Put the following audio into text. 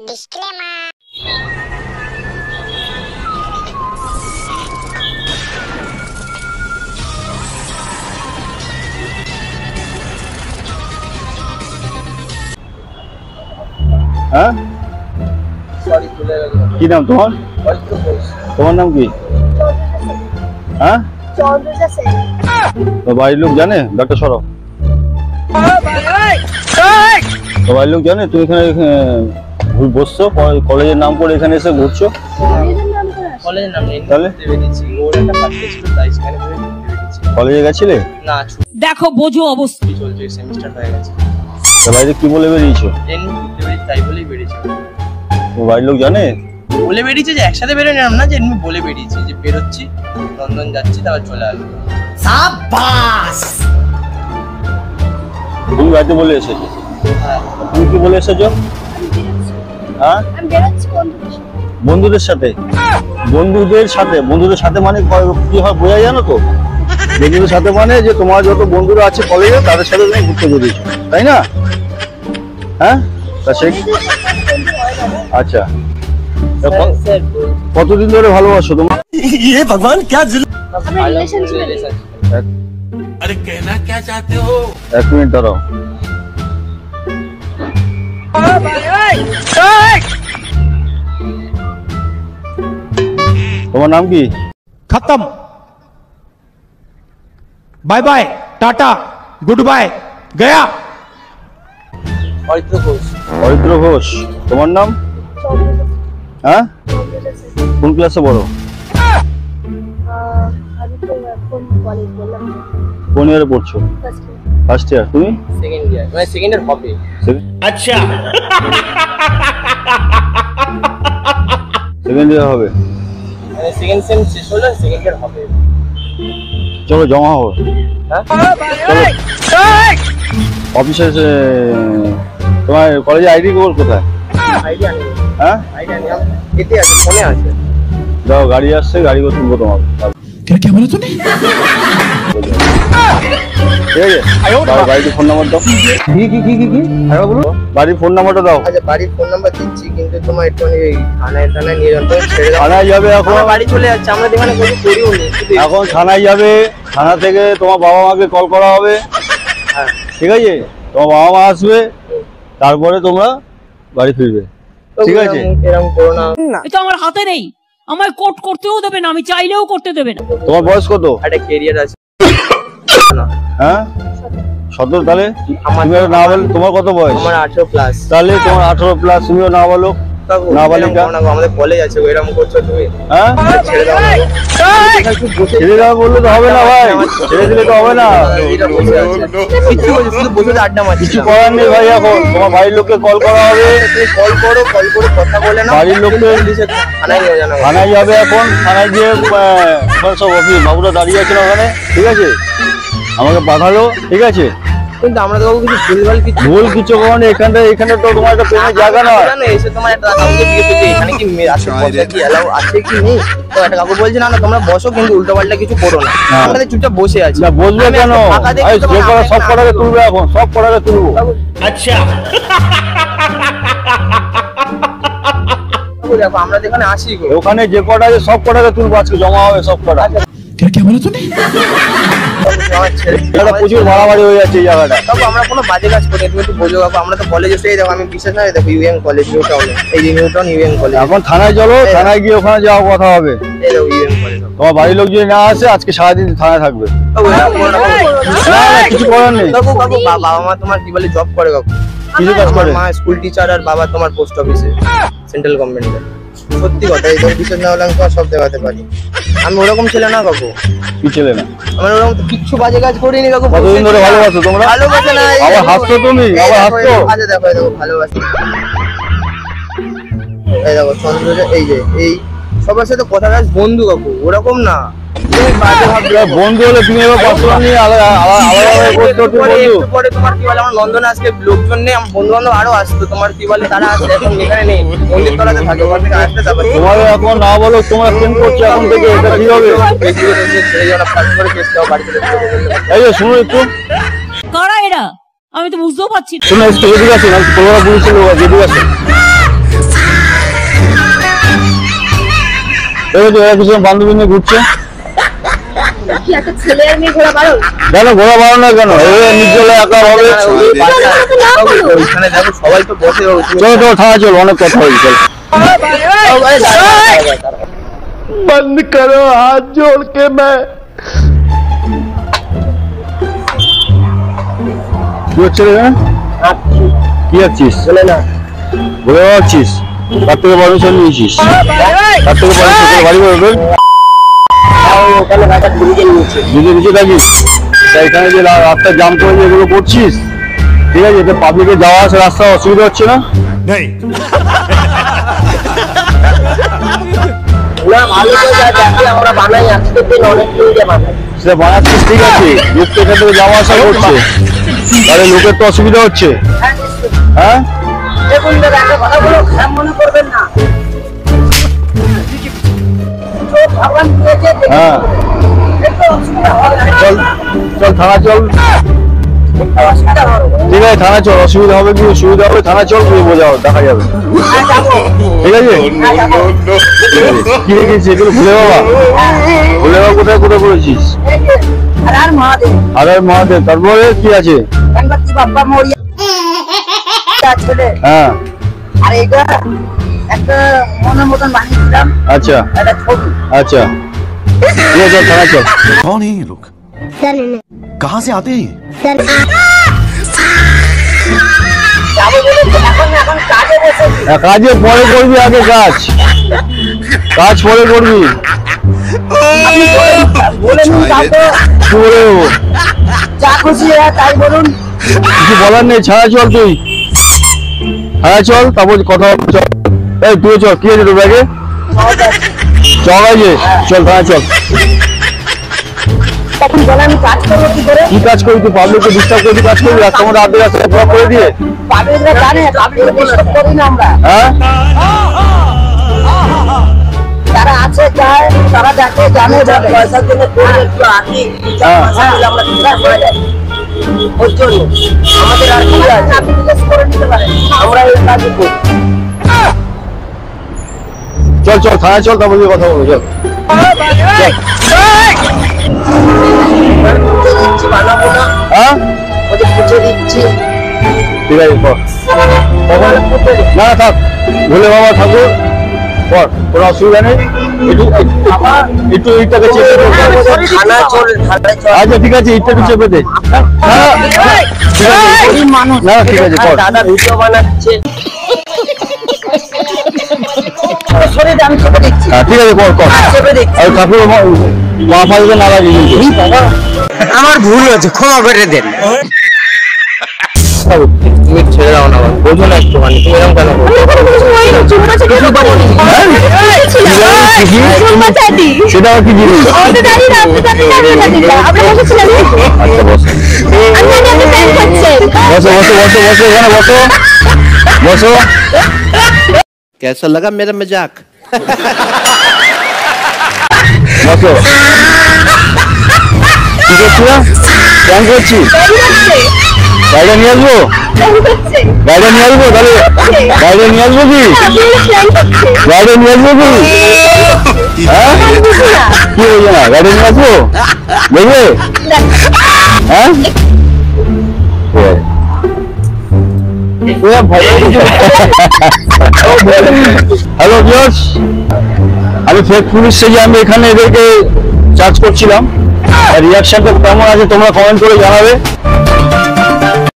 Disclaimer. হ্যাঁ কি নাম তোমার? তোমার নাম কি? হ্যাঁ তো বাড়ির লোক জানে? ডাক্তার সরব তো বাড়ির লোক জানে তুমি এখানে বসছো, কলেজের নাম করে এখানে এসে ঘুরছো? তাহলে কলেজে গেছিলে? না দেখো বোঝো অবস্থা চলছে, সেমিস্টার হয়ে গেছে। তো বাইরে কি বলে বেরিয়েছো? তাই বলেই বেরিয়েছি। তো বাড়ির লোক জানে? বলে বেরিয়েছে যে একসাথে বেরোলাম না, যে এমনি বলে বেরিয়েছি যে বেরোচ্ছি, লন্ডন যাচ্ছি, তারপর চলে আসবো। সাবাস! তুমি বাড়িতে বলে এসেছো? তুমি কি বলে এসেছো? হ্যাঁ বন্ধুদের সাথে। বন্ধুদের সাথে? বন্ধুদের সাথে মানে কি হয় বোঝা জানো তো? বন্ধুদের সাথে মানে যে তোমার যত বন্ধুরা আছে কলেজে তাদের সাথে তুমি ঘুরতে বেরিয়েছো, তাই না? হ্যাঁ তা সে আচ্ছা কতদিন ধরে ভালোবাসো তোমার? ভগবান क्या अरे कहना क्या चाहते हो? এক মিনিট দাঁড়াও। তোমার নাম কি? खत्म bye bye ta-ta goodbye गया। অরিত্র ঘোষ। অরিত্র ঘোষ। তোমার নাম? হ্যাঁ কোন ক্লাসে পড়ো? কোন ইয়ারে পড়ছো? First year. তুমি? সেকেন্ড ইয়ার, মানে সেকেন্ড ইয়ার হবে। अच्छा সেকেন্ড ইয়ার হবে, মানে সেকেন্ড সেম শেষ হলো, সেকেন্ড ইয়ার হবে। চলো জমা হবে। হ্যাঁ অফিসে তোমার কলেজে আইডি কার্ড কোথায়? আইডিয়া নেই। হ্যাঁ আইডিয়া নেই, কেটে আছে, ফোনে আছে। দাও, গাড়ি আসছে, গাড়ি করে তুলবো তোমার। क्या क्या बोला तूने? ঠিক আছে, বাড়ির ফোন নাম্বার দাও। আরে বলো। বাড়ির ফোন নাম্বারটা দাও। আচ্ছা বাড়ির ফোন নাম্বার দিচ্ছি, কিন্তু তোমার একটু থানায় নিয়ে যান তো, ছেড়ে দাও। থানায় যাবে এখন? বাড়ি চলে যাচ্ছে, আমরা এখানে কিছু করিও নি। এখন থানায় যাবে, থানা থেকে তোমার বাবা মাকে কল করা হবে। হ্যাঁ ঠিক আছে, তোমার বাবা মা আসবে, তারপরে তোমরা বাড়ি ফিরবে। ঠিক আছে, এরকম করো না। এটা আমার হাতে নেই, আমায় কোর্ট করতেও দেবে না, আমি চাইলেও করতে দেবে না। তোমার বয়স কত? একটা ক্যারিয়ার আছে। হ্যাঁ 17। তাহলে তুমিও না বল, তোমার কত বয়স? আমার 18 প্লাস। তাহলে তোমার 18 প্লাস, তুমিও না বলো, না বালিকা। আমাদের কলেজ আছে, এরকম করছো তুমি। হ্যাঁ ছেড়ে দাও না। ছেড়ে দাও বললে তো হবে না ভাই, ছেড়ে দিলে তো হবে না। কিছু বলছি, শুধু বসে আড্ডা মারছি। কিছু করার নেই ভাই, এখন তোমার বাড়ির লোককে কল করা হবে। কল করো কথা বলে না। বাড়ির লোককে থানায় নিয়ে যাও। থানায় যাবে এখন, থানায় গিয়ে সব অফিস বাবুরা দাঁড়িয়ে আছে না ওখানে, ঠিক আছে, আমাকে পাঠালো। ঠিক আছে, কিন্তু আমরা তো কিছু ভুল কিছু কারণে এখানে তো তোমার একটা প্রেমের জায়গা না। এসে তোমার একটা কাকুকে জিজ্ঞেস করছি এখানে কি আসে কি এলাও আছে কি নেই, তো একটা কাকু বলছে না তোমরা বসো, কিন্তু উল্টো পাল্টা কিছু করো না। আমরা চুপচাপ বসে আছি। না বসবে কেন? যে করা সব কটাকে তুলবে, এখন সব কটাকে তুলবো। अच्छा দেখো আমরা যেখানে আসি ওখানে যে কটা আছে সব কটাকে তুলবো, আজকে জমা হবে সব কটা। क्या क्या बोला तूने? প্রচুর ভাড়াবাড়ি হয়ে যাচ্ছে এই জায়গাটা। তবে আমরা কোনো বাজে কাজ করি, তুমি একটু বোঝো বাবু। আমরা তো কলেজে সেই দেখো, আমি বিশেষ নয়, দেখো ইউএম কলেজ, নিউটাউন, এই যে নিউটাউন ইউএম কলেজ। এখন থানায় চলো, থানায় গিয়ে ওখানে যাওয়া কথা হবে। এই দেখো ইউএম কলেজ। তোমার বাড়ির লোক যদি না আসে, আজকে সারাদিন থানায় থাকবে। কিছু করার নেই। বাবা মা তোমার কি বলে জব করে কাকু? কিছু কাজ করে? মা স্কুল টিচার, আর বাবা তোমার পোস্ট অফিসে, সেন্ট্রাল গভর্নমেন্টের। সত্যি কথা, এই বিশেষ না হলে আমি তোমার সব দেখাতে পারি। আমি ওরকম ছেলে না কাকু। কি ছেলে না? আমার ওরকম তো কিচ্ছু বাজে কাজ করিনি কাকু। কতদিন ধরে ভালোবাসো তোমরা? ভালোবাসে না। আবার হাসছো তুমি, আবার হাসছো। আচ্ছা দেখো এই দেখো ভালোবাসি। এই দেখো চন্দ্র, এই যে এই সবার সাথে কথা কাজ বন্ধু কাকু, ওরকম না। তুমি বাজে ভাবছো। বন্ধু হলে তুমি এবার পার্সোনাল নিয়ে আলাদা করতে হতো বন্ধু। পরে তোমার কি বলে, আমার লন্ডনে আজকে লোকজন নেই, আমার বন্ধু বান্ধব আরো আসতো, তোমার কি বলে তারা আসছে, এখন এখানে নেই, মন্দির তলাতে থাকে, ওখান থেকে আসতে তারপর তোমার এখন না বলো, তোমরা প্রেম করছো এখন থেকে, এটা কি হবে? এই যে শুনো একটু, কারা এরা আমি তো বুঝতেও পারছি না। শুনো একটু এদিকে আসুন, আমি কলকাতা পুলিশের লোক আছে, এদিকে আসুন। দেখো তো এরা কিছু বান্ধবী নিয়ে ঘুরছে। কি একটা ছেলে আর মেয়ে ঘোরা বারো? কেন ঘোরা বাড়ো না কেন? নির্জলে একা হবে। ওইখানে দেখো সবাই তো বসে রয়েছে। চলো তো থানা চলো, অনেক কথা হয়েছে। बंद करो हाथ जोड़ के मैं কি হচ্ছে রে? কি আছিস? বলে যাচ্ছিস? তার থেকে পারমিশন নিয়েছিস? তার থেকে পারমিশন বাড়ি করবে? নিজে নিচে থাকিস? তা এখানে যে রাস্তা জাম করে যে এগুলো করছিস, ঠিক আছে, এতে পাবলিকে যাওয়া আসা রাস্তা অসুবিধা হচ্ছে না? না ভালো করে যাচ্ছে, আমরা বানাই আজকে দিন অনেক দিন বানাই। সেটা বানাচ্ছিস ঠিক আছে, লোক তো এখান থেকে যাওয়া আসা করছে, তাহলে লোকের তো অসুবিধা হচ্ছে। হ্যাঁ দেখুন দাদা একটা কথা বলো, খারাপ মনে করবেন না। ভগবান দিয়েছে, হ্যাঁ একটু অসুবিধা হবে না। চল চল থানা চল, একটু অসুবিধা হবে। ঠিক আছে থানা চল, অসুবিধা হবে কি অসুবিধা হবে, থানা চল, গিয়ে বোঝাও, দেখা যাবে, হ্যাঁ, যাবো। ঠিক আছে? হ্যাঁ, যাবো। কি রেখেছিস এগুলো? ভুলে বাবা, ভুলে বাবা কোথায় কোথায় করেছিস? এই যে, আর মহাদেব আর মহাদেব, তারপরে কি আছে? গণপতি বাপ্পা মরিয়া ছেলে। হ্যাঁ আর এটা একটা মনের মতন বানিয়েছিলাম, আচ্ছা একটা ছবি। আচ্ছা, ঠিক আছে থানা চল। कौन है ये लोग? कहाँ से आते हैं? যাবো বলে তো এখন কাজে বসেছি। কাজে পরে করবি, আগে কাজ পরে করবি। বলে নিন কাউকে, কি বলে দেবো? যা খুশি হয় তাই বলুন। কিছু বলার নেই, ছাড়া চল তুই, ছাড়া চল, তারপর কথা হবে, চল। এই তুই চল, কি আছে তোর ব্যাগে? চল আছে, চল থানা চল। তখন বলে আমি কাজ করবো কি করে? কি কাজ করবি তুই? পাবলিককে ডিস্টার্ব করবি, কাজ করবি? রাস্তার মধ্যে আধ রাস্তা ব্লক করে দিয়ে, পাবলিকরা জানে, পাবলিকরা ডিস্টার্ব করি না আমরা। হ্যাঁ যারা আছে যায়, তারা দেখে জানে, যাবে পয়সার জন্য করে একটু আগে হ্যাঁ। আমরা ডিস্টার্ব করে যাই। ওর জন্য আমাদের আর কি আছে, আপনি জিজ্ঞেস করে নিতে পারেন, আমরা এই কাজই করি। চল চল থানা চল, তারপর গিয়ে কথা বলবো, চল। পুজো দিচ্ছি, বানাবো না, হ্যাঁ ওদের পুজো দিচ্ছি। ঠিক আছে কর, কখন? না না থাক, ভুলে বাবা ঠাকুর কর, কোনো অসুবিধা নেই। একটু ইটটাকে চেপে দে। থানা চল, থানায় চল। আচ্ছা ঠিক আছে, ইটটা একটু চেপে দে। হ্যাঁ, ঠিক আছে। গরিব মানুষ, না ঠিক আছে কর। দাদা ভিডিও বানাচ্ছে। সরে দে, আমি চেপে দিচ্ছি, হ্যাঁ ঠিক আছে কর কর। চেপে দিচ্ছি। আর ঠাকুর মা ফাইতে না লাগে কিন্তু। আমার ভুল হয়েছে, ক্ষমা করে দেন। তুমি ছেড়ে দাও না, বোঝো না একটুখানি, তুমি এরকম কেন করছো? সেটা আবার কি জিনিস? আচ্ছা বসো বসো বসো বসো বসো, এখানে বসো বসো। कैसा लगा मेरा मजाक? বসো। কি করছিস? কেন করছিস? গাড়িটা নিয়ে আসবো? গাড়িটা নিয়ে আসবো তাহলে? গাড়িটা নিয়ে আসবো কি? গাড়িটা নিয়ে আসবো কি? হ্যাঁ কি হয়েছে না? গাড়ি নিয়ে আসবো দেখবে? হ্যাঁ হ্যালো ভিউয়ার্স, আমি ফেক পুলিশ থেকে আমি এখানে এদেরকে চার্জ করছিলাম, রিয়াকশনটা কেমন আছে তোমরা কমেন্ট করে জানাবে।